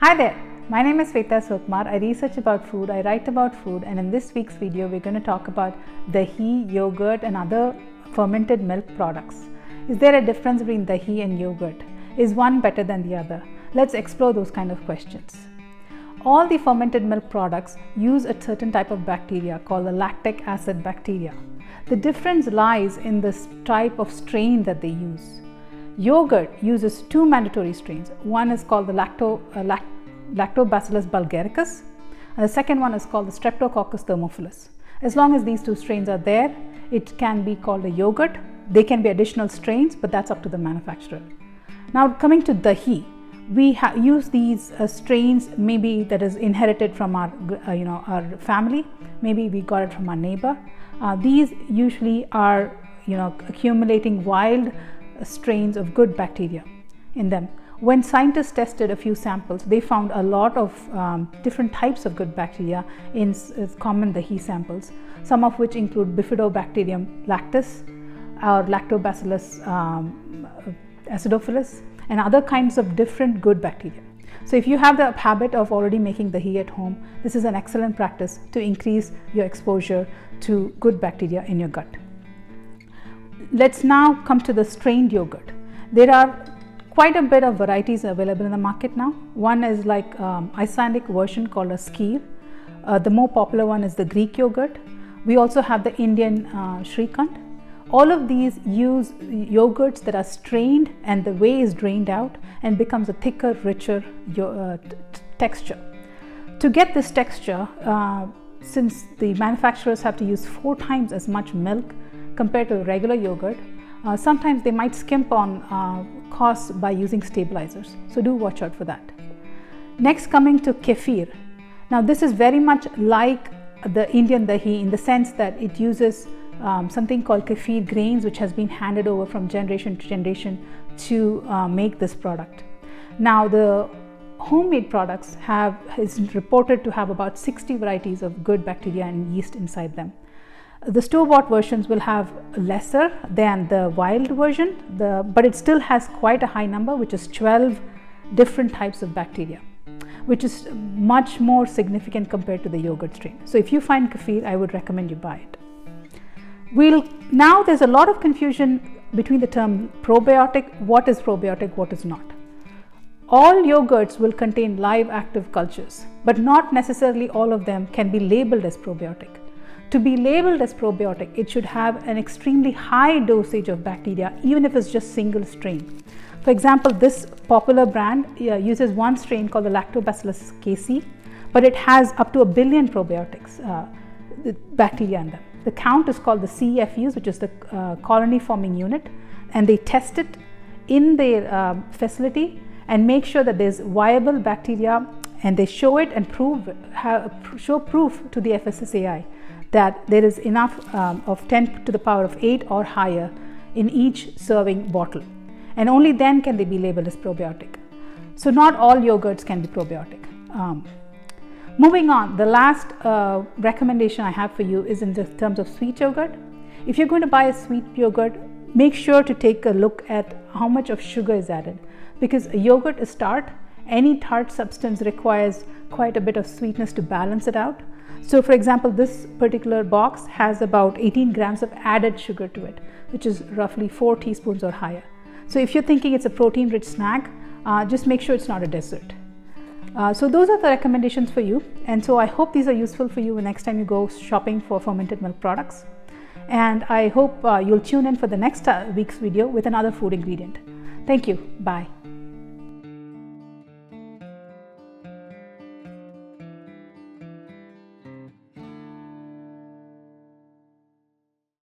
Hi there, my name is Swetha Sivakumar. I research about food, I write about food, and in this week's video we're going to talk about dahi, yogurt and other fermented milk products. Is there a difference between dahi and yogurt? Is one better than the other? Let's explore those kind of questions. All the fermented milk products use a certain type of bacteria called the lactic acid bacteria. The difference lies in this type of strain that they use. Yogurt uses two mandatory strains. One is called the Lactobacillus bulgaricus, and the second one is called the Streptococcus thermophilus. As long as these two strains are there, it can be called a yogurt. They can be additional strains, but that's up to the manufacturer. Now coming to dahi, we use these strains maybe that is inherited from our family. Maybe we got it from our neighbor. These usually are accumulating wild strains of good bacteria in them. When scientists tested a few samples, they found a lot of different types of good bacteria in common dahi samples, some of which include Bifidobacterium lactis or Lactobacillus acidophilus and other kinds of different good bacteria. So if you have the habit of already making dahi at home, this is an excellent practice to increase your exposure to good bacteria in your gut. Let's now come to the strained yogurt. There are quite a bit of varieties available in the market now. One is like Icelandic version called a skyr. The more popular one is the Greek yogurt. We also have the Indian shrikhand. All of these use yogurts that are strained and the whey is drained out and becomes a thicker, richer texture. To get this texture, since the manufacturers have to use 4 times as much milk compared to regular yogurt, sometimes they might skimp on costs by using stabilizers. So do watch out for that. Next, coming to kefir. Now this is very much like the Indian dahi in the sense that it uses something called kefir grains, which has been handed over from generation to generation to make this product. Now the homemade products is reported to have about 60 varieties of good bacteria and yeast inside them. The store-bought versions will have lesser than the wild version, but it still has quite a high number, which is 12 different types of bacteria, which is much more significant compared to the yogurt strain. So if you find kefir, I would recommend you buy it. Now there's a lot of confusion between the term probiotic. What is probiotic, what is not? All yogurts will contain live active cultures, but not necessarily all of them can be labeled as probiotic. To be labeled as probiotic, it should have an extremely high dosage of bacteria, even if it's just single strain. For example, this popular brand uses one strain called the Lactobacillus casei, but it has up to 1 billion probiotics, bacteria in them. The count is called the CFUs, which is the colony forming unit, and they test it in their facility and make sure that there's viable bacteria, and they show it and show proof to the FSSAI that there is enough of 10 to the power of 8 or higher in each serving bottle, and only then can they be labeled as probiotic. So not all yogurts can be probiotic. Moving on, the last recommendation I have for you is in the terms of sweet yogurt. If you're going to buy a sweet yogurt, make sure to take a look at how much of sugar is added, because a yogurt is tart. Any tart substance requires quite a bit of sweetness to balance it out. So for example, this particular box has about 18 grams of added sugar to it, which is roughly 4 teaspoons or higher. So if you're thinking it's a protein-rich snack, just make sure it's not a dessert. So those are the recommendations for you, and so I hope these are useful for you next time you go shopping for fermented milk products. And I hope you'll tune in for the next week's video with another food ingredient. Thank you. Bye.